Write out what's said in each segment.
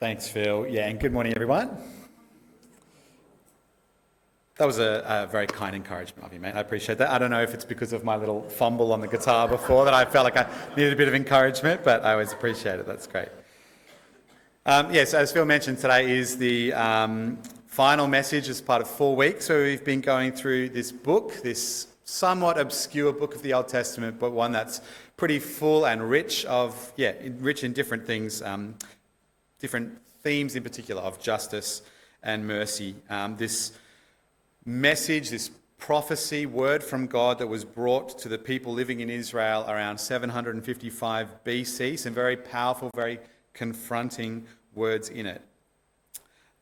Thanks, Phil. Yeah, and good morning, everyone. That was a very kind encouragement of you, mate. I appreciate that. I don't know if it's because of my little fumble on the guitar before that I felt like I needed a bit of encouragement, but I always appreciate it. That's great. Yes, as Phil mentioned, today is the final message as part of 4 weeks where we've been going through this book, this somewhat obscure book of the Old Testament, but one that's pretty full and rich in different things, different themes in particular of justice and mercy. This message, this prophecy, word from God that was brought to the people living in Israel around 755 BC, some very powerful, very confronting words in it.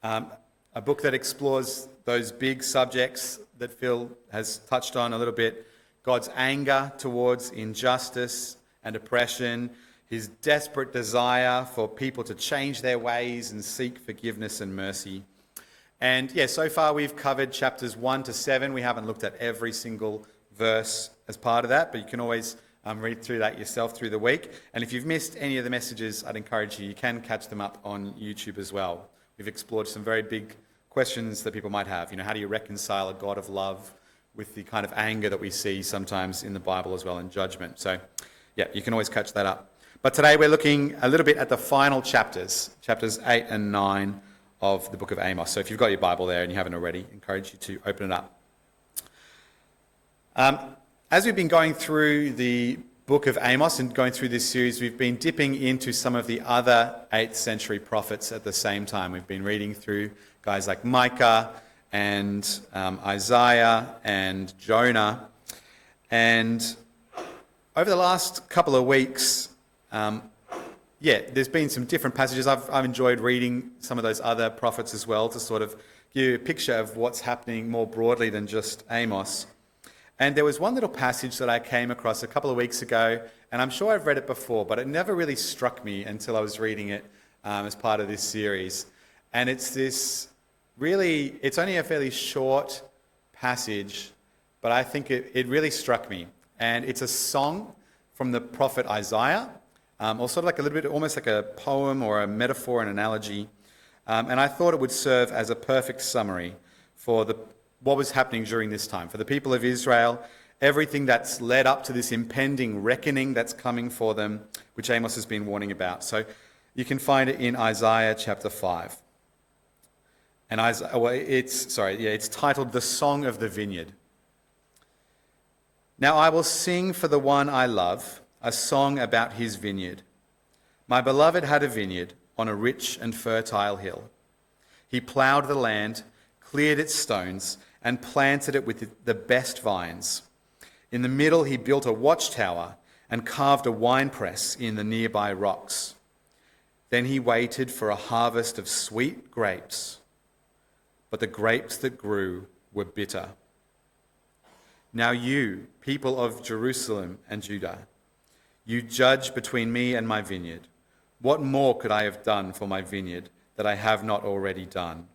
A book that explores those big subjects that Phil has touched on a little bit: God's anger towards injustice and oppression, his desperate desire for people to change their ways and seek forgiveness and mercy. And so far we've covered chapters 1 to 7. We haven't looked at every single verse as part of that, but you can always read through that yourself through the week. And if you've missed any of the messages, I'd encourage you can catch them up on YouTube as well. We've explored some very big questions that people might have. How do you reconcile a God of love with the kind of anger that we see sometimes in the Bible as well, and judgment? So, you can always catch that up. But today we're looking a little bit at the final chapters 8 and 9 of the book of Amos. So if you've got your Bible there and you haven't already, I encourage you to open it up. As we've been going through the book of Amos and going through this series, we've been dipping into some of the other 8th century prophets at the same time. We've been reading through guys like Micah and Isaiah and Jonah. And over the last couple of weeks, there's been some different passages. I've enjoyed reading some of those other prophets as well to sort of give you a picture of what's happening more broadly than just Amos. And there was one little passage that I came across a couple of weeks ago, and I'm sure I've read it before, but it never really struck me until I was reading it as part of this series. And it's only a fairly short passage, but I think it really struck me. And it's a song from the prophet Isaiah, or sort of like a little bit, almost like a poem or a metaphor, an analogy. And I thought it would serve as a perfect summary for what was happening during this time. For the people of Israel, everything that's led up to this impending reckoning that's coming for them, which Amos has been warning about. So you can find it in Isaiah chapter 5. And it's titled The Song of the Vineyard. Now I will sing for the one I love, a song about his vineyard. My beloved had a vineyard on a rich and fertile hill. He ploughed the land, cleared its stones, and planted it with the best vines. In the middle he built a watchtower and carved a winepress in the nearby rocks. Then he waited for a harvest of sweet grapes, but the grapes that grew were bitter. Now you, people of Jerusalem and Judah, you judge between me and my vineyard. What more could I have done for my vineyard that I have not already done?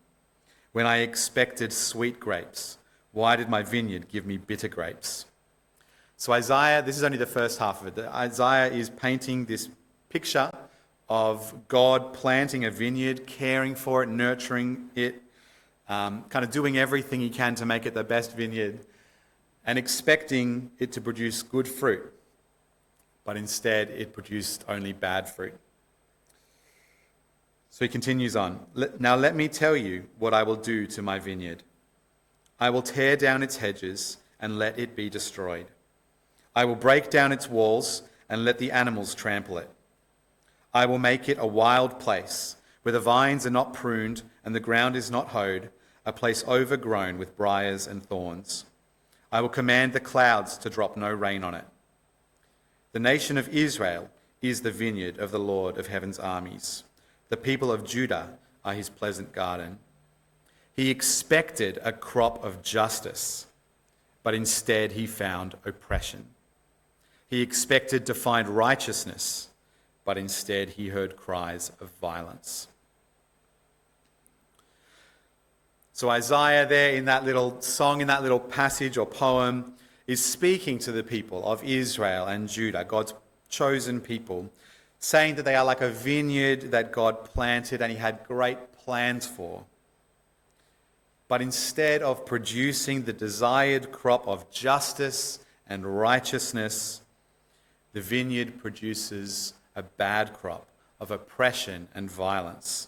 When I expected sweet grapes, why did my vineyard give me bitter grapes? So Isaiah, this is only the first half of it. Isaiah is painting this picture of God planting a vineyard, caring for it, nurturing it, kind of doing everything he can to make it the best vineyard, and expecting it to produce good fruit. But instead, it produced only bad fruit. So he continues on. Now let me tell you what I will do to my vineyard. I will tear down its hedges and let it be destroyed. I will break down its walls and let the animals trample it. I will make it a wild place where the vines are not pruned and the ground is not hoed, a place overgrown with briars and thorns. I will command the clouds to drop no rain on it. The nation of Israel is the vineyard of the Lord of heaven's armies. The people of Judah are his pleasant garden. He expected a crop of justice, but instead he found oppression. He expected to find righteousness, but instead he heard cries of violence. So Isaiah there in that little song, in that little passage or poem, is speaking to the people of Israel and Judah, God's chosen people, saying that they are like a vineyard that God planted and he had great plans for. But instead of producing the desired crop of justice and righteousness, the vineyard produces a bad crop of oppression and violence.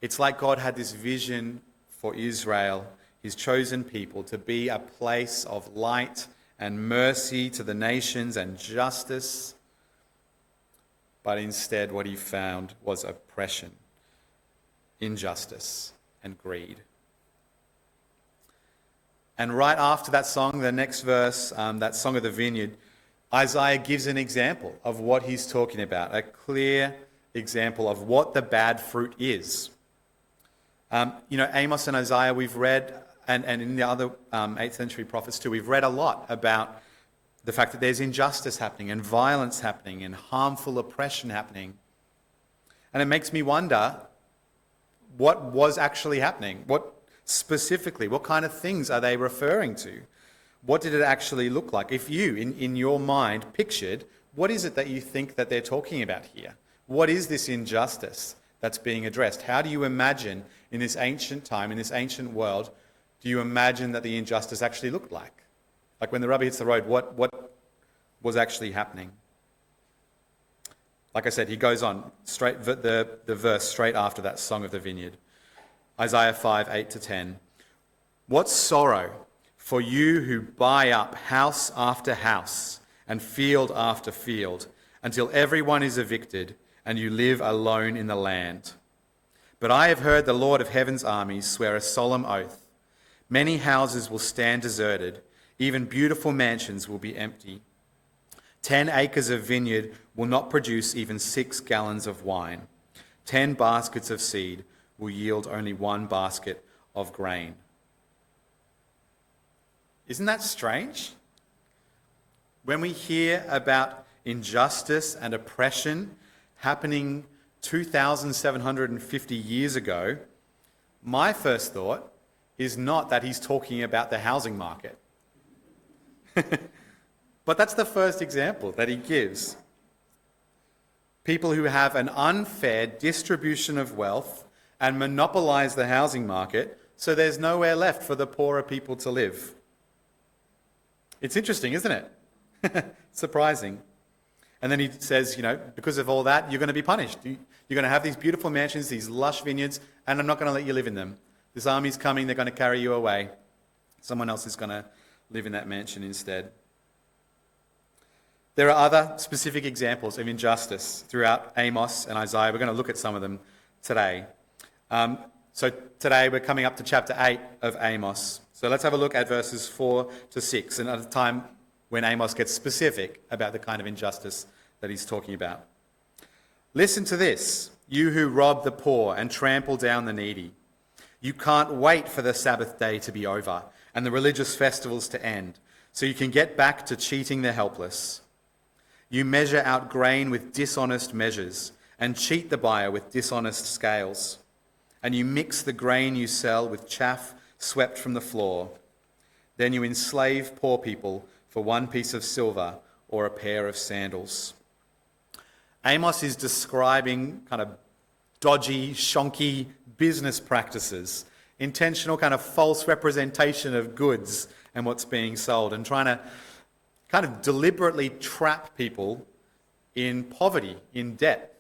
It's like God had this vision for Israel, his chosen people, to be a place of light and mercy to the nations and justice. But instead, what he found was oppression, injustice, and greed. And right after that song, the next verse, that song of the vineyard, Isaiah gives an example of what he's talking about, a clear example of what the bad fruit is. Amos and Isaiah, we've read, and in the other 8th century prophets too, we've read a lot about the fact that there's injustice happening and violence happening and harmful oppression happening. And it makes me wonder what was actually happening. What kind of things are they referring to? What did it actually look like? If you, in your mind, pictured, what is it that you think that they're talking about here? What is this injustice that's being addressed? How do you imagine in this ancient time, in this ancient world, do you imagine that the injustice actually looked like? Like when the rubber hits the road, what was actually happening? Like I said, he goes on, the verse straight after that song of the vineyard. Isaiah 5, 8-10. What sorrow for you who buy up house after house and field after field, until everyone is evicted and you live alone in the land. But I have heard the Lord of heaven's armies swear a solemn oath. Many houses will stand deserted, even beautiful mansions will be empty. 10 acres of vineyard will not produce even 6 gallons of wine. 10 baskets of seed will yield only 1 basket of grain. Isn't that strange? When we hear about injustice and oppression happening 2,750 years ago, my first thought is not that he's talking about the housing market. But that's the first example that he gives. People who have an unfair distribution of wealth and monopolize the housing market, so there's nowhere left for the poorer people to live. It's interesting, isn't it? Surprising. And then he says, because of all that, you're going to be punished. You're going to have these beautiful mansions, these lush vineyards, and I'm not going to let you live in them. This army's coming, they're going to carry you away. Someone else is going to live in that mansion instead. There are other specific examples of injustice throughout Amos and Isaiah. We're going to look at some of them today. So today we're coming up to chapter 8 of Amos. So let's have a look at verses 4-6, and at a time when Amos gets specific about the kind of injustice that he's talking about. Listen to this, you who rob the poor and trample down the needy. You can't wait for the Sabbath day to be over and the religious festivals to end, so you can get back to cheating the helpless. You measure out grain with dishonest measures and cheat the buyer with dishonest scales. And you mix the grain you sell with chaff swept from the floor. Then you enslave poor people for 1 piece of silver or a pair of sandals. Amos is describing kind of dodgy, shonky business practices, intentional kind of false representation of goods and what's being sold, and trying to kind of deliberately trap people in poverty, in debt.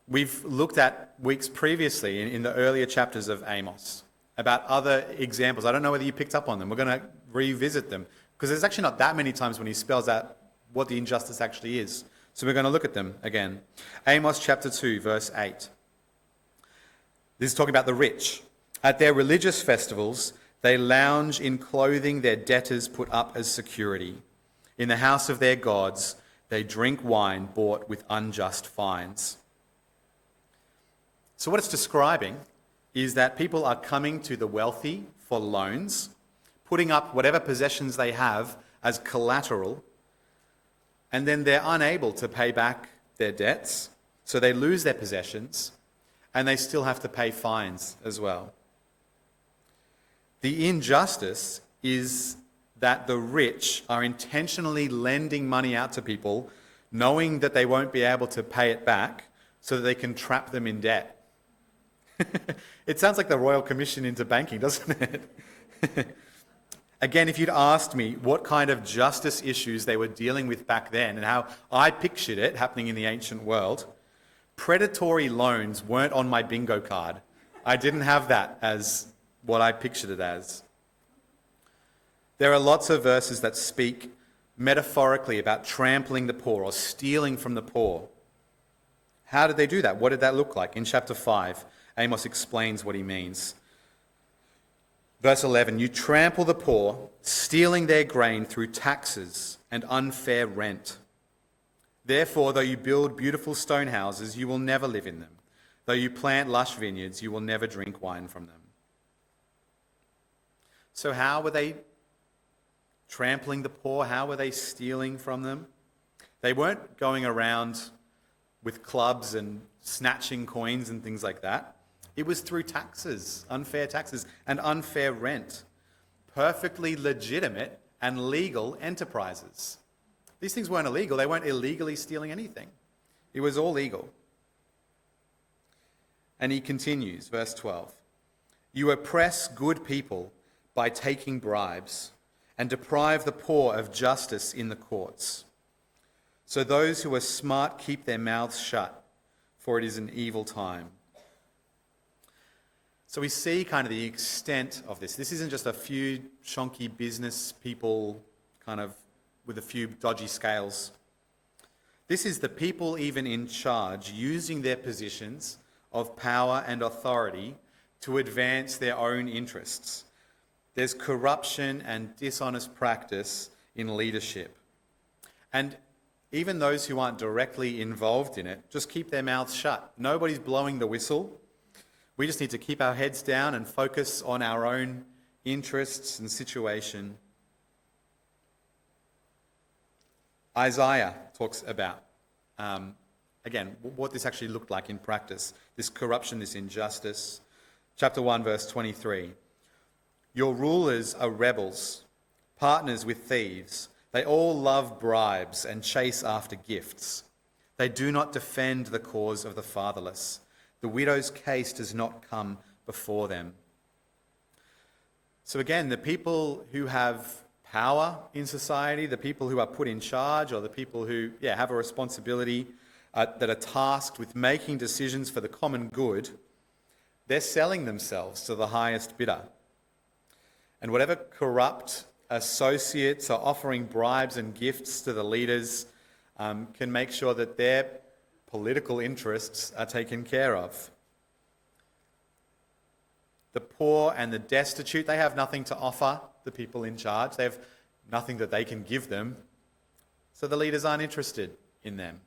We've looked at weeks previously in the earlier chapters of Amos about other examples. I don't know whether you picked up on them. We're going to revisit them because there's actually not that many times when he spells out what the injustice actually is. So we're going to look at them again. Amos chapter 2, verse 8. This is talking about the rich. At their religious festivals, they lounge in clothing their debtors put up as security. In the house of their gods, they drink wine bought with unjust fines. So what it's describing is that people are coming to the wealthy for loans, putting up whatever possessions they have as collateral, and then they're unable to pay back their debts, so they lose their possessions, and they still have to pay fines as well. The injustice is that the rich are intentionally lending money out to people, knowing that they won't be able to pay it back, so that they can trap them in debt. It sounds like the Royal Commission into banking, doesn't it? Again, if you'd asked me what kind of justice issues they were dealing with back then and how I pictured it happening in the ancient world, predatory loans weren't on my bingo card. I didn't have that as what I pictured it as. There are lots of verses that speak metaphorically about trampling the poor or stealing from the poor. How did they do that? What did that look like? In chapter 5, Amos explains what he means. Verse 11, you trample the poor, stealing their grain through taxes and unfair rent. Therefore, though you build beautiful stone houses, you will never live in them. Though you plant lush vineyards, you will never drink wine from them. So how were they trampling the poor? How were they stealing from them? They weren't going around with clubs and snatching coins and things like that. It was through taxes, unfair taxes, and unfair rent. Perfectly legitimate and legal enterprises. These things weren't illegal. They weren't illegally stealing anything. It was all legal. And he continues, verse 12. You oppress good people by taking bribes and deprive the poor of justice in the courts. So those who are smart keep their mouths shut, for it is an evil time. So we see kind of the extent of this. This isn't just a few shonky business people kind of with a few dodgy scales. This is the people even in charge using their positions of power and authority to advance their own interests. There's corruption and dishonest practice in leadership. And even those who aren't directly involved in it just keep their mouths shut. Nobody's blowing the whistle. We just need to keep our heads down and focus on our own interests and situation. Isaiah talks about, again, what this actually looked like in practice, this corruption, this injustice. Chapter 1, verse 23. Your rulers are rebels, partners with thieves. They all love bribes and chase after gifts. They do not defend the cause of the fatherless. The widow's case does not come before them. So again, the people who have power in society, the people who are put in charge, or the people who have a responsibility that are tasked with making decisions for the common good, they're selling themselves to the highest bidder. And whatever corrupt associates are offering bribes and gifts to the leaders can make sure that their political interests are taken care of. The poor and the destitute, they have nothing to offer the people in charge. They have nothing that they can give them. So the leaders aren't interested in them.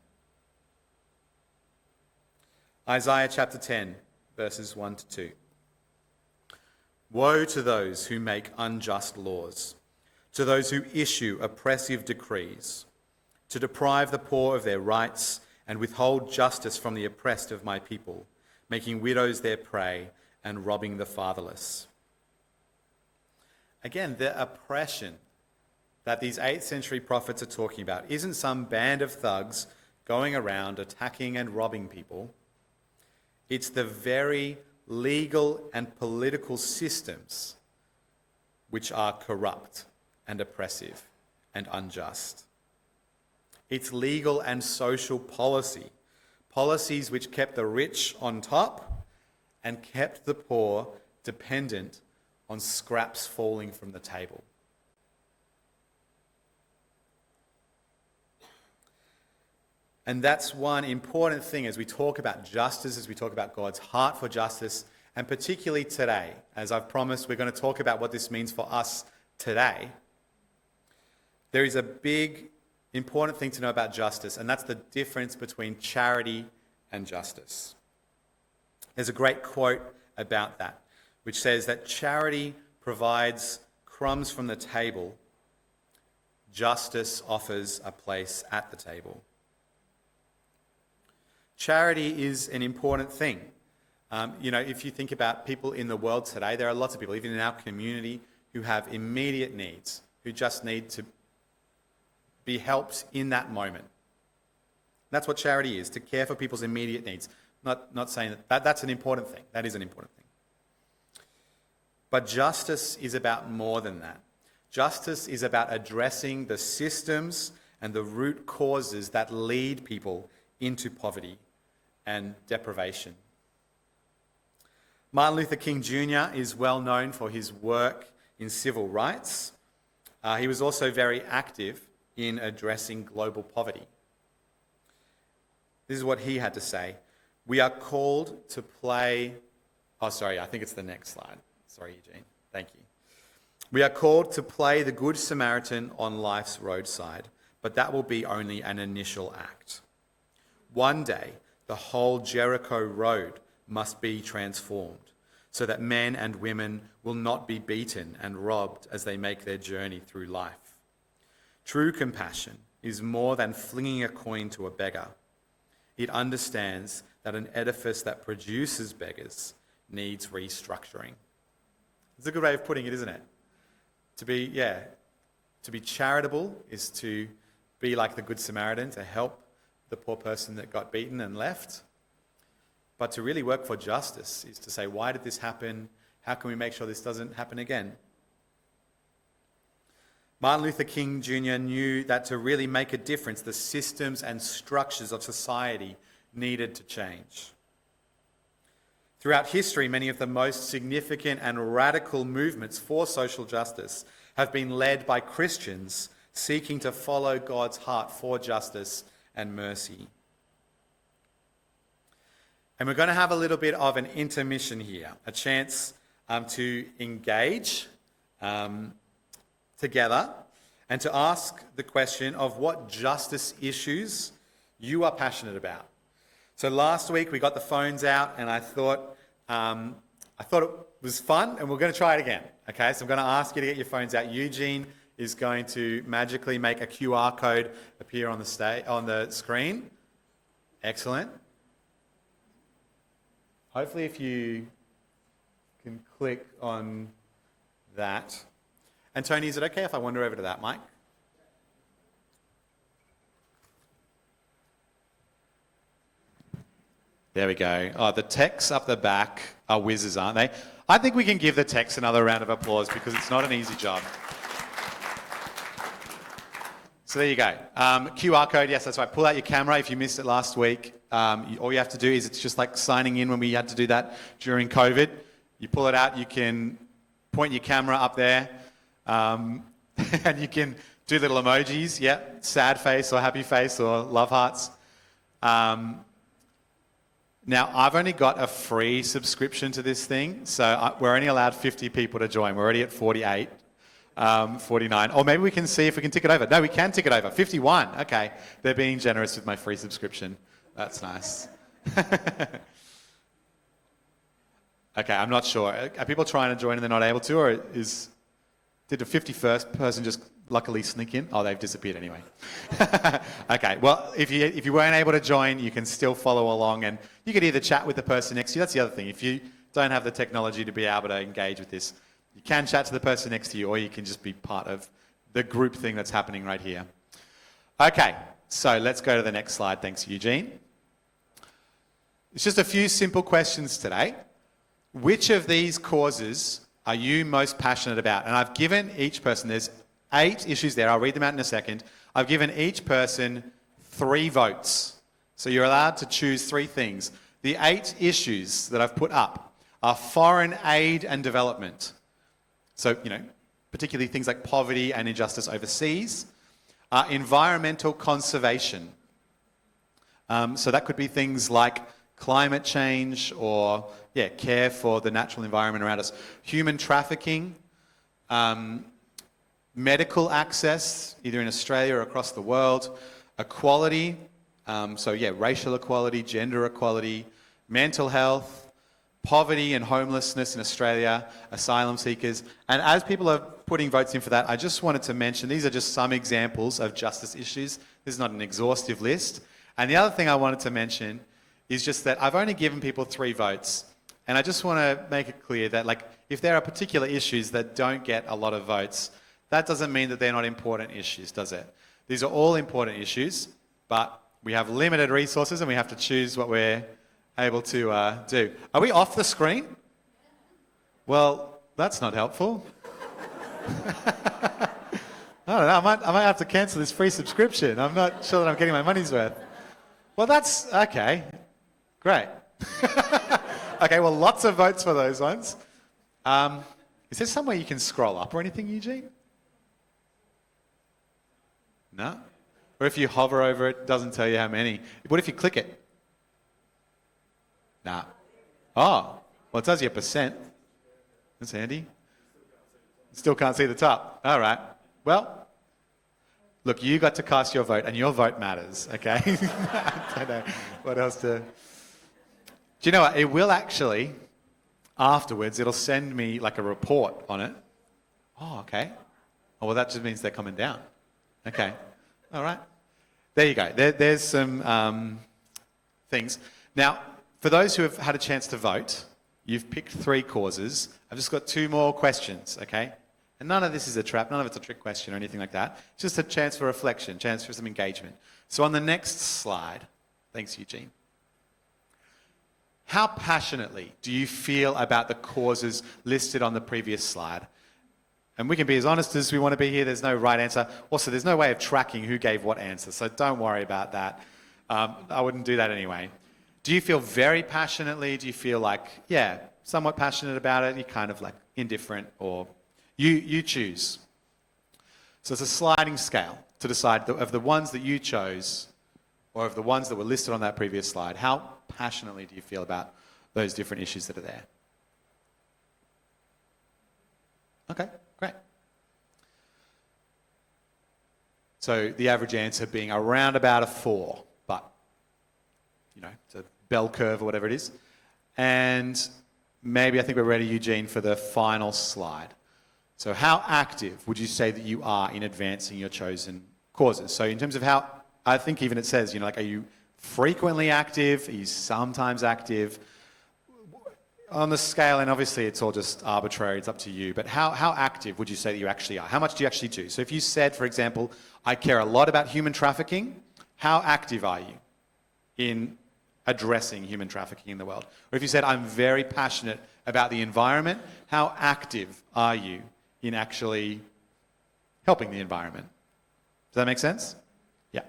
Isaiah chapter 10, verses 1 to 2. Woe to those who make unjust laws, to those who issue oppressive decrees, to deprive the poor of their rights and withhold justice from the oppressed of my people, making widows their prey and robbing the fatherless. Again, the oppression that these 8th century prophets are talking about isn't some band of thugs going around attacking and robbing people. It's the very legal and political systems which are corrupt and oppressive and unjust. It's legal and social policy, policies which kept the rich on top and kept the poor dependent on scraps falling from the table. And that's one important thing as we talk about justice, as we talk about God's heart for justice, and particularly today. As I've promised, we're going to talk about what this means for us today. There is a big, important thing to know about justice, and that's the difference between charity and justice. There's a great quote about that, which says that charity provides crumbs from the table, justice offers a place at the table. Charity is an important thing. If you think about people in the world today, there are lots of people, even in our community, who have immediate needs, who just need to be helped in that moment. That's what charity is, to care for people's immediate needs. Not saying that's an important thing. That is an important thing. But justice is about more than that. Justice is about addressing the systems and the root causes that lead people into poverty and deprivation. Martin Luther King Jr. is well known for his work in civil rights. He was also very active in addressing global poverty. This is what he had to say. We are called to play... I think it's the next slide. Sorry, Eugene. Thank you. We are called to play the Good Samaritan on life's roadside, but that will be only an initial act. One day, the whole Jericho road must be transformed so that men and women will not be beaten and robbed as they make their journey through life. True compassion is more than flinging a coin to a beggar. It understands that an edifice that produces beggars needs restructuring. It's a good way of putting it, isn't it? To be charitable is to be like the Good Samaritan, to help the poor person that got beaten and left. But to really work for justice is to say, why did this happen? How can we make sure this doesn't happen again? Martin Luther King Jr. knew that to really make a difference, the systems and structures of society needed to change. Throughout history, many of the most significant and radical movements for social justice have been led by Christians seeking to follow God's heart for justice and mercy. And we're going to have a little bit of an intermission here, a chance to engage together and to ask the question of what justice issues you are passionate about. So last week we got the phones out, and I thought it was fun, and we're going to try it again. Okay, so I'm going to ask you to get your phones out. Eugene is going to magically make a QR code appear on the screen. Excellent. Hopefully, if you can click on that. And Tony, is it okay if I wander over to that mic? There we go. Oh, the techs up the back are whizzes, aren't they? I think we can give the techs another round of applause because it's not an easy job. So there you go. QR code, yes, that's right. Pull out your camera if you missed it last week. All you have to do is, it's just like signing in when we had to do that during COVID. You pull it out, you can point your camera up there, and you can do little emojis, yeah, sad face or happy face or love hearts. Now, I've only got a free subscription to this thing, so we're only allowed 50 people to join. We're already at 48, 49. Or maybe we can see if we can tick it over. No, we can tick it over. 51. Okay, they're being generous with my free subscription. That's nice. Okay, I'm not sure. Are people trying to join and they're not able to, or did the 51st person just luckily sneak in? Oh, they've disappeared anyway. Okay, well, if you weren't able to join, you can still follow along, and you could either chat with the person next to you. That's the other thing. If you don't have the technology to be able to engage with this, you can chat to the person next to you, or you can just be part of the group thing that's happening right here. Okay, so let's go to the next slide. Thanks, Eugene. It's just a few simple questions today. Which of these causes are you most passionate about? And I've given each person, there's 8 issues there. I'll read them out in a second. I've given each person 3 votes. So you're allowed to choose 3 things. The 8 issues that I've put up are foreign aid and development. So, particularly things like poverty and injustice overseas. Environmental conservation. So that could be things like climate change or, care for the natural environment around us. Human trafficking. Medical access, either in Australia or across the world. Equality. Racial equality, gender equality. Mental health. Poverty and homelessness in Australia, asylum seekers. And as people are putting votes in for that, I just wanted to mention, these are just some examples of justice issues. This is not an exhaustive list. And the other thing I wanted to mention is just that I've only given people 3 votes. And I just want to make it clear that, if there are particular issues that don't get a lot of votes, that doesn't mean that they're not important issues, does it? These are all important issues, but we have limited resources and we have to choose what we're able to do. Are we off the screen? Well, that's not helpful. I don't know, I might have to cancel this free subscription. I'm not sure that I'm getting my money's worth. Well, that's okay. Great. Okay, well, lots of votes for those ones. Is there somewhere you can scroll up or anything, Eugene? No? Or if you hover over it, it doesn't tell you how many. What if you click it? Nah. Oh, well, it tells you a percent. That's handy. Still can't see the top. All right. Well, look, you got to cast your vote, and your vote matters, okay? I don't know what else to... Do you know what? It will actually, afterwards, it'll send me like a report on it. Oh, okay. Oh, well, that just means they're coming down. Okay. All right. There you go. There's some things. Now, for those who have had a chance to vote, you've picked 3 causes. I've just got 2 more questions, okay? And none of this is a trap, none of it's a trick question or anything like that. It's just a chance for reflection, chance for some engagement. So on the next slide, thanks Eugene, how passionately do you feel about the causes listed on the previous slide? And we can be as honest as we want to be here, there's no right answer. Also, there's no way of tracking who gave what answer, so don't worry about that. I wouldn't do that anyway. Do you feel very passionately? Do you feel like, yeah, somewhat passionate about it? You're kind of like indifferent, or you choose. So it's a sliding scale to decide of the ones that you chose, or of the ones that were listed on that previous slide, how passionately do you feel about those different issues that are there? Okay, great. So the average answer being around about a 4, but, you know, it's a bell curve or whatever it is. And maybe I think we're ready, Eugene, for the final slide. So how active would you say that you are in advancing your chosen causes? So in terms of how, I think even it says, you know, like, are you frequently active? Are you sometimes active? On the scale, and obviously it's all just arbitrary, it's up to you, but how active would you say that you actually are? How much do you actually do? So if you said, for example, I care a lot about human trafficking, how active are you in addressing human trafficking in the world? Or if you said, I'm very passionate about the environment, how active are you in actually helping the environment? Does that make sense? Yeah.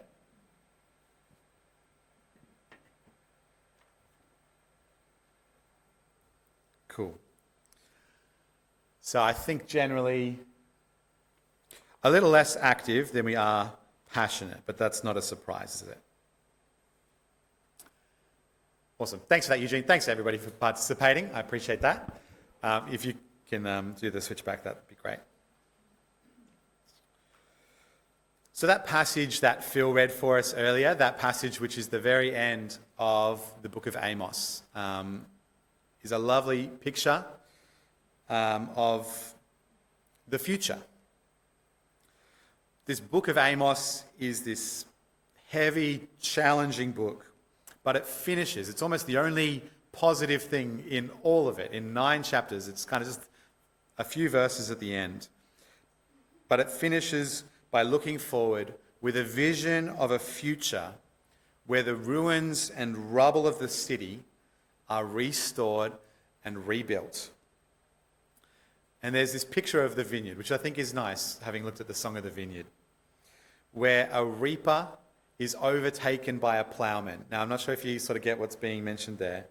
Cool. So I think generally a little less active than we are passionate, but that's not a surprise, is it? Awesome. Thanks for that, Eugene. Thanks, everybody, for participating. I appreciate that. If you can do the switch back, that would be great. So that passage that Phil read for us earlier, that passage which is the very end of the book of Amos, is a lovely picture of the future. This book of Amos is this heavy, challenging book, but it finishes. It's almost the only positive thing in all of it. In 9 chapters, it's kind of just a few verses at the end. But it finishes by looking forward with a vision of a future where the ruins and rubble of the city are restored and rebuilt. And there's this picture of the vineyard, which I think is nice, having looked at the Song of the Vineyard, where a reaper is overtaken by a ploughman. Now, I'm not sure if you sort of get what's being mentioned there,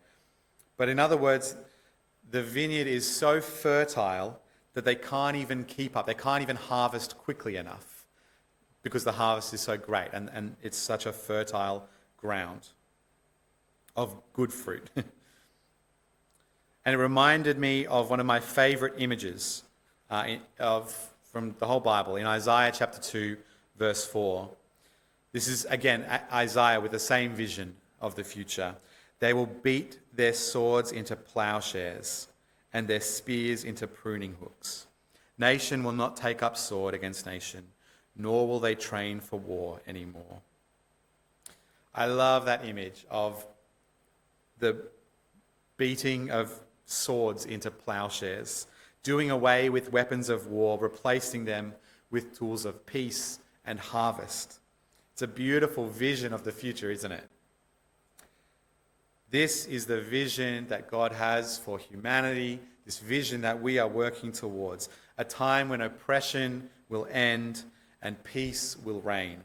but in other words, the vineyard is so fertile that they can't even keep up. They can't even harvest quickly enough because the harvest is so great and it's such a fertile ground of good fruit. And it reminded me of one of my favourite images from the whole Bible, in Isaiah chapter 2, verse 4. This is, again, Isaiah with the same vision of the future. They will beat their swords into plowshares and their spears into pruning hooks. Nation will not take up sword against nation, nor will they train for war anymore. I love that image of the beating of swords into plowshares, doing away with weapons of war, replacing them with tools of peace and harvest. It's a beautiful vision of the future, isn't it? This is the vision that God has for humanity, this vision that we are working towards, a time when oppression will end and peace will reign.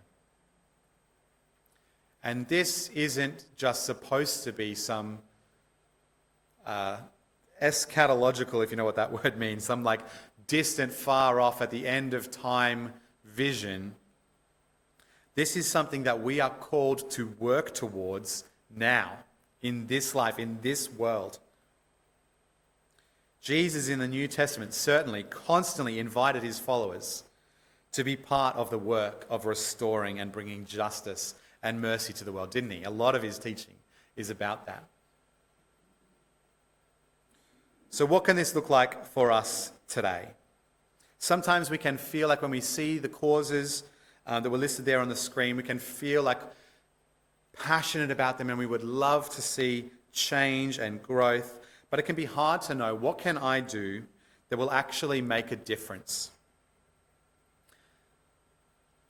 And this isn't just supposed to be some eschatological, if you know what that word means, some like distant, far off at the end of time vision. This is something that we are called to work towards now, in this life, in this world. Jesus in the New Testament certainly constantly invited his followers to be part of the work of restoring and bringing justice and mercy to the world, didn't he? A lot of his teaching is about that. So what can this look like for us today? Sometimes we can feel like when we see the causes that were listed there on the screen, we can feel like passionate about them and we would love to see change and growth, but it can be hard to know, what can I do that will actually make a difference?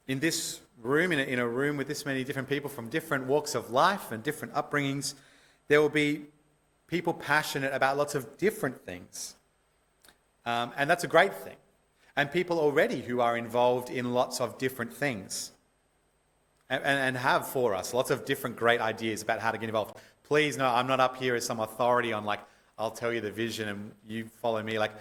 In this room, in a room with this many different people from different walks of life and different upbringings, there will be people passionate about lots of different things. And that's a great thing. And people already who are involved in lots of different things and have for us lots of different great ideas about how to get involved. Please know, I'm not up here as some authority on like, I'll tell you the vision and you follow me. Like,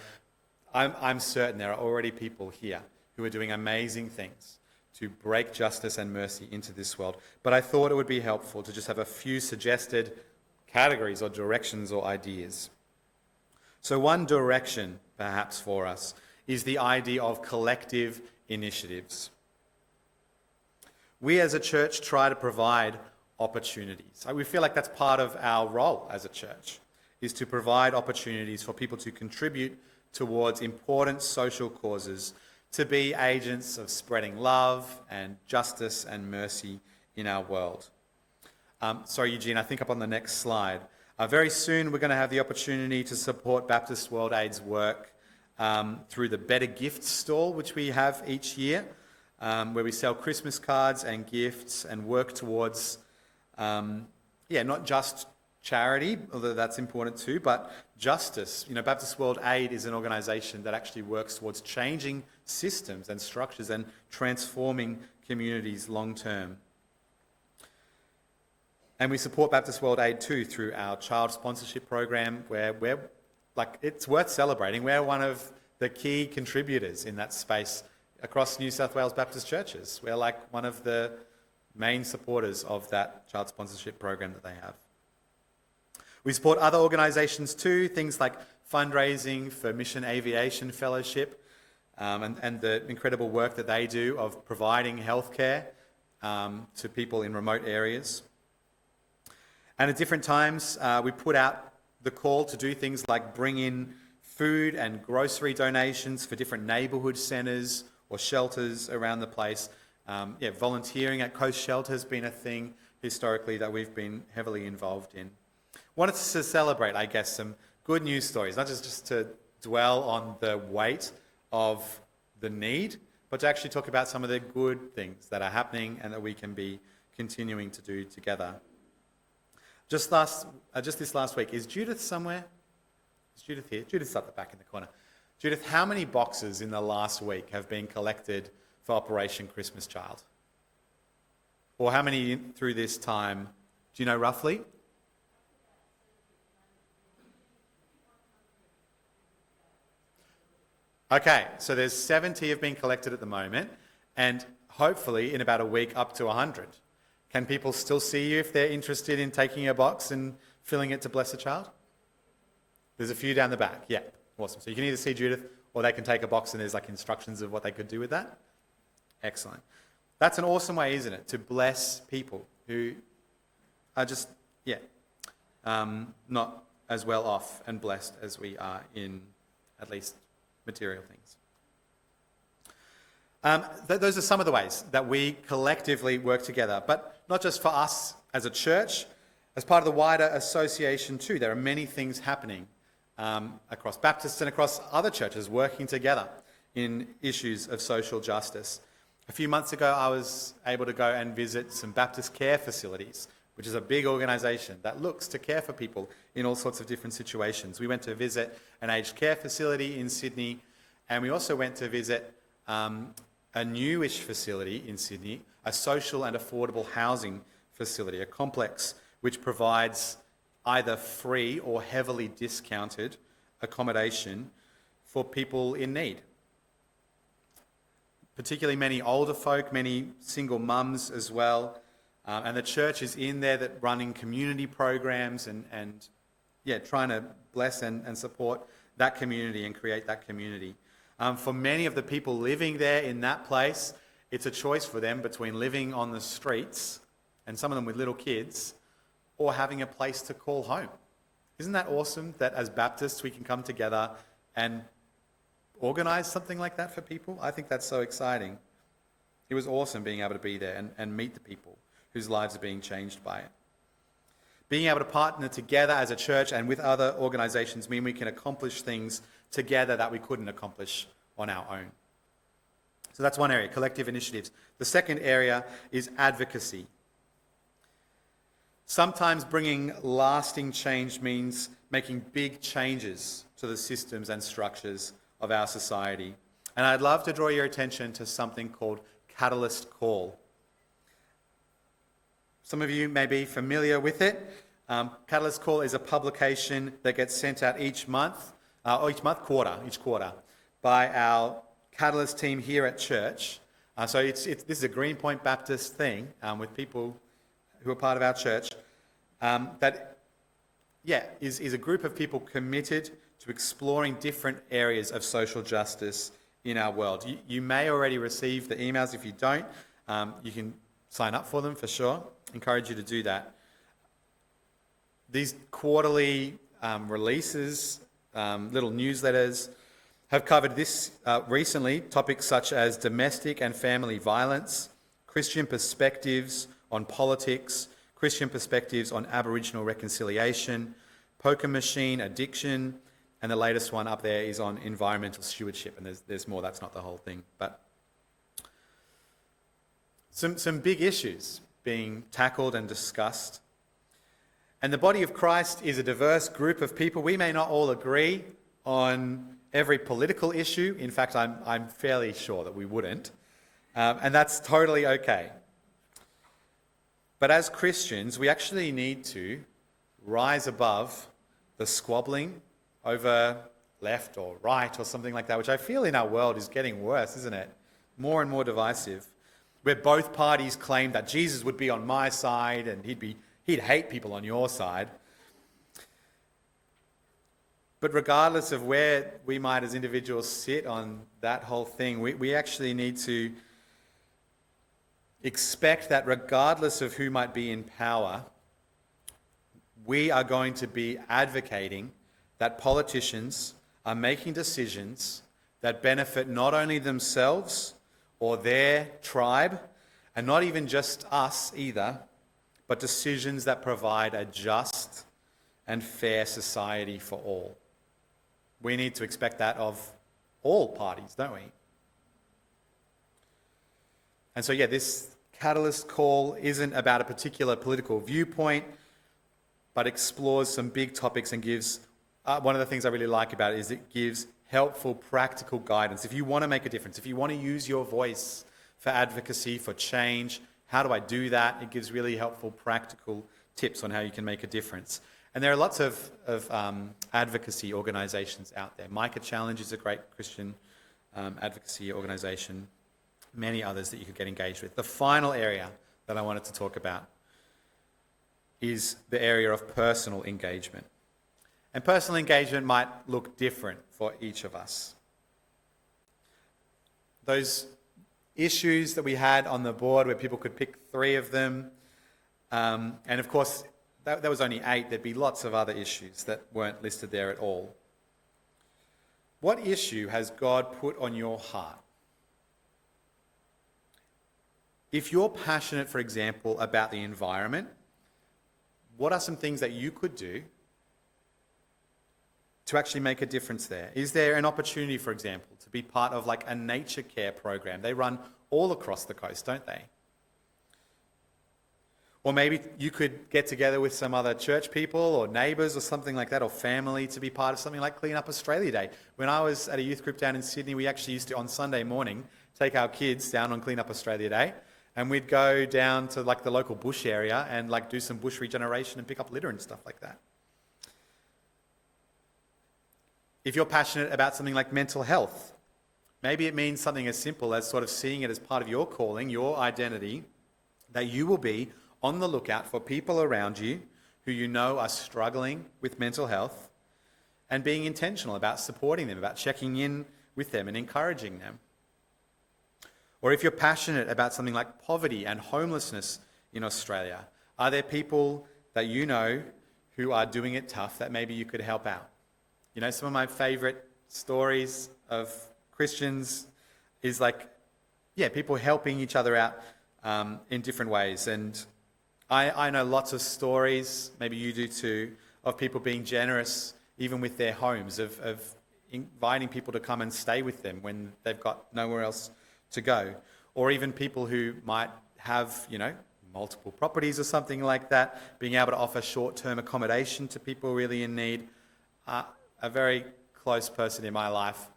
I'm certain there are already people here who are doing amazing things to break justice and mercy into this world. But I thought it would be helpful to just have a few suggested categories or directions or ideas. So one direction, perhaps for us, is the idea of collective initiatives. We as a church try to provide opportunities. We feel like that's part of our role as a church, is to provide opportunities for people to contribute towards important social causes, to be agents of spreading love and justice and mercy in our world. Sorry, Eugene, I think up on the next slide. Very soon we're going to have the opportunity to support Baptist World Aid's work through the Better Gifts stall, which we have each year, where we sell Christmas cards and gifts and work towards, not just charity, although that's important too, but justice. You know, Baptist World Aid is an organisation that actually works towards changing systems and structures and transforming communities long term. And we support Baptist World Aid too through our child sponsorship program, where it's worth celebrating. We're one of the key contributors in that space across New South Wales Baptist churches. We're like one of the main supporters of that child sponsorship program that they have. We support other organisations too, things like fundraising for Mission Aviation Fellowship and the incredible work that they do of providing healthcare to people in remote areas. And at different times, we put out the call to do things like bring in food and grocery donations for different neighbourhood centres or shelters around the place. Volunteering at Coast Shelter has been a thing historically that we've been heavily involved in. Wanted to celebrate, I guess, some good news stories, not just to dwell on the weight of the need, but to actually talk about some of the good things that are happening and that we can be continuing to do together. Just this last week, is Judith somewhere? Is Judith here? Judith's up the back in the corner. Judith, how many boxes in the last week have been collected for Operation Christmas Child? Or how many through this time? Do you know roughly? Okay, so there's 70 have been collected at the moment, and hopefully in about a week up to 100. Can people still see you if they're interested in taking a box and filling it to bless a child? There's a few down the back. Yeah, awesome. So you can either see Judith or they can take a box and there's like instructions of what they could do with that. Excellent. That's an awesome way, isn't it, to bless people who are just, not as well off and blessed as we are in at least material things. Those are some of the ways that we collectively work together, but not just for us as a church, as part of the wider association too. There are many things happening across Baptists and across other churches working together in issues of social justice. A few months ago, I was able to go and visit some Baptist care facilities, which is a big organisation that looks to care for people in all sorts of different situations. We went to visit an aged care facility in Sydney, and we also went to visit a newish facility in Sydney, a social and affordable housing facility, a complex which provides either free or heavily discounted accommodation for people in need. Particularly many older folk, many single mums as well. And the church is in there that running community programs and trying to bless and support that community and create that community. For many of the people living there in that place, it's a choice for them between living on the streets, and some of them with little kids, or having a place to call home. Isn't that awesome that as Baptists we can come together and organise something like that for people? I think that's so exciting. It was awesome being able to be there and meet the people whose lives are being changed by it. Being able to partner together as a church and with other organisations mean we can accomplish things together that we couldn't accomplish on our own. So that's one area, collective initiatives. The second area is advocacy. Sometimes bringing lasting change means making big changes to the systems and structures of our society. And I'd love to draw your attention to something called Catalyst Call. Some of you may be familiar with it. Catalyst Call is a publication that gets sent out each quarter, by our Catalyst team here at church. So this is a Greenpoint Baptist thing with people who are part of our church. Is a group of people committed to exploring different areas of social justice in our world. You may already receive the emails. If you don't, you can sign up for them for sure. Encourage you to do that. These quarterly releases, little newsletters, have covered this recently, topics such as domestic and family violence, Christian perspectives on politics, Christian perspectives on Aboriginal reconciliation, poker machine addiction, and the latest one up there is on environmental stewardship, and there's more, that's not the whole thing. But some big issues being tackled and discussed. And the body of Christ is a diverse group of people. We may not all agree on every political issue. In fact, I'm fairly sure that we wouldn't. And that's totally okay. But as Christians, we actually need to rise above the squabbling over left or right or something like that, which I feel in our world is getting worse, isn't it? More and more divisive. Where both parties claim that Jesus would be on my side and he'd hate people on your side. But regardless of where we might as individuals sit on that whole thing, we actually need to expect that regardless of who might be in power, we are going to be advocating that politicians are making decisions that benefit not only themselves or their tribe, and not even just us either, but decisions that provide a just and fair society for all. We need to expect that of all parties, don't we? And so, this Catalyst Call isn't about a particular political viewpoint, but explores some big topics and gives, one of the things I really like about it is it gives helpful, practical guidance. If you want to make a difference, if you want to use your voice for advocacy, for change, how do I do that? It gives really helpful, practical tips on how you can make a difference. And there are lots of advocacy organisations out there. Micah Challenge is a great Christian advocacy organisation. Many others that you could get engaged with. The final area that I wanted to talk about is the area of personal engagement. And personal engagement might look different for each of us. Those issues that we had on the board where people could pick 3 of them, and of course, that was only 8. There'd be lots of other issues that weren't listed there at all. What issue has God put on your heart? If you're passionate, for example, about the environment, what are some things that you could do to actually make a difference there? Is there an opportunity, for example, to be part of like a nature care program? They run all across the coast, don't they? Or maybe you could get together with some other church people or neighbours or something like that, or family, to be part of something like Clean Up Australia Day. When I was at a youth group down in Sydney, we actually used to, on Sunday morning, take our kids down on Clean Up Australia Day, and we'd go down to like the local bush area and like do some bush regeneration and pick up litter and stuff like that. If you're passionate about something like mental health, maybe it means something as simple as sort of seeing it as part of your calling, your identity, that you will be on the lookout for people around you who you know are struggling with mental health, and being intentional about supporting them, about checking in with them and encouraging them. Or if you're passionate about something like poverty and homelessness in Australia, are there people that you know who are doing it tough that maybe you could help out? You know, some of my favourite stories of Christians is like, people helping each other out in different ways. And I know lots of stories, maybe you do too, of people being generous even with their homes, of inviting people to come and stay with them when they've got nowhere else to go. Or even people who might have, multiple properties or something like that, being able to offer short-term accommodation to people really in need. A very close person in my life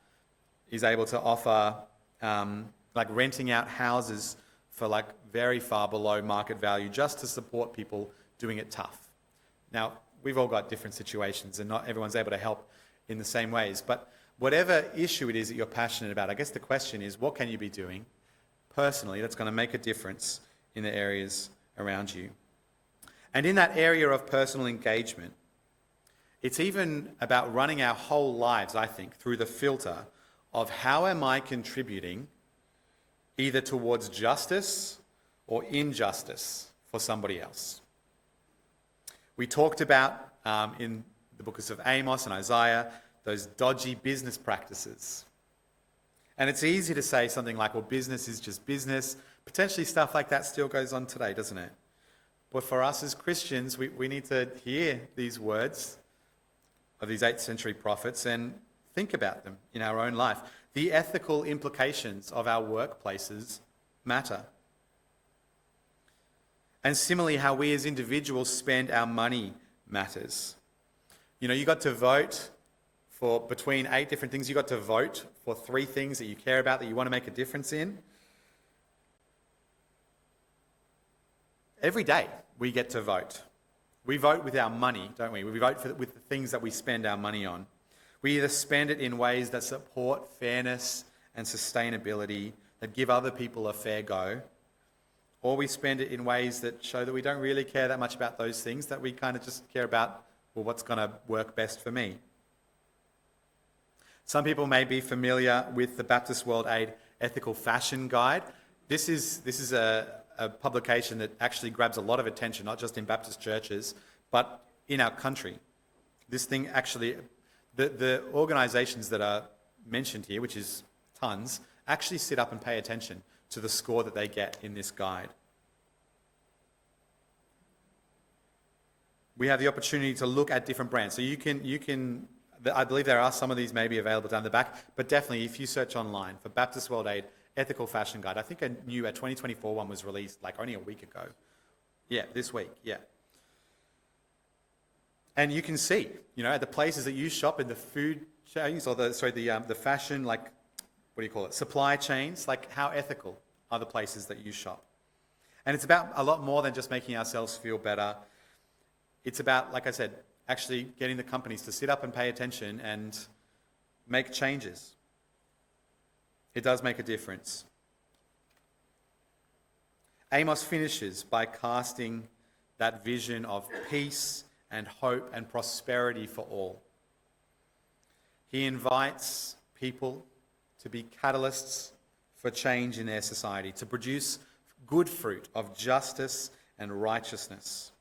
is able to offer like renting out houses for like very far below market value just to support people doing it tough. Now, we've all got different situations and not everyone's able to help in the same ways, but whatever issue it is that you're passionate about, I guess the question is, what can you be doing personally that's going to make a difference in the areas around you? And in that area of personal engagement, it's even about running our whole lives, I think, through the filter of how am I contributing either towards justice or injustice for somebody else. We talked about in the books of Amos and Isaiah, those dodgy business practices. And it's easy to say something like, well, business is just business. Potentially stuff like that still goes on today, doesn't it? But for us as Christians, we need to hear these words of these 8th century prophets and think about them in our own life. The ethical implications of our workplaces matter. And similarly, how we as individuals spend our money matters. You got to vote for between 8 different things. You got to vote for 3 things that you care about, that you want to make a difference in. Every day we get to vote. We vote with our money, don't we? We vote with the things that we spend our money on. We either spend it in ways that support fairness and sustainability, that give other people a fair go, or we spend it in ways that show that we don't really care that much about those things, that we kind of just care about, well, what's going to work best for me. Some people may be familiar with the Baptist World Aid Ethical Fashion Guide. This is a publication that actually grabs a lot of attention, not just in Baptist churches, but in our country. This thing actually, the organisations that are mentioned here, which is tons, actually sit up and pay attention to the score that they get in this guide. We have the opportunity to look at different brands. So you can, I believe there are some of these maybe available down the back, but definitely if you search online for Baptist World Aid Ethical Fashion Guide, I think a 2024 one was released like only a week ago. Yeah, this week, yeah. And you can see, at the places that you shop in the food chains, or the fashion, like, what do you call it, supply chains, like how ethical are the places that you shop. And it's about a lot more than just making ourselves feel better. It's about, like I said, actually getting the companies to sit up and pay attention and make changes. It does make a difference. Amos finishes by casting that vision of peace and hope and prosperity for all. He invites people to be catalysts for change in their society, to produce good fruit of justice and righteousness.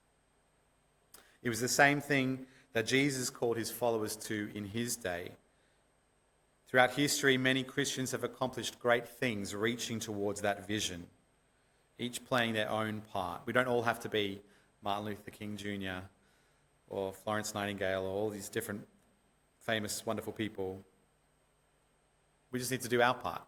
It was the same thing that Jesus called his followers to in his day. Throughout history, many Christians have accomplished great things reaching towards that vision, each playing their own part. We don't all have to be Martin Luther King Jr. or Florence Nightingale or all these different famous, wonderful people. We just need to do our part.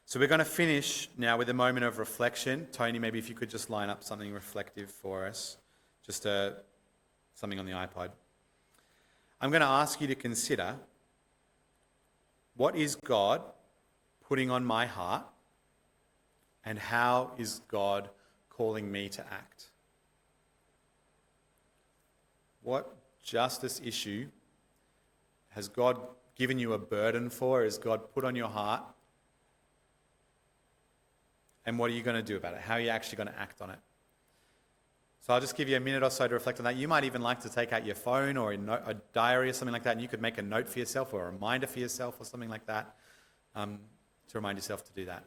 So we're going to finish now with a moment of reflection. Tony, maybe if you could just line up something reflective for us, just something on the iPod. I'm going to ask you to consider, what is God putting on my heart, and how is God calling me to act? What justice issue has God given you a burden for? Has God put on your heart? And what are you going to do about it? How are you actually going to act on it? So I'll just give you a minute or so to reflect on that. You might even like to take out your phone or a diary or something like that, and you could make a note for yourself or a reminder for yourself or something like that to remind yourself to do that.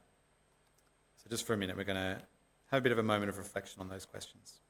So just for a minute, we're going to have a bit of a moment of reflection on those questions.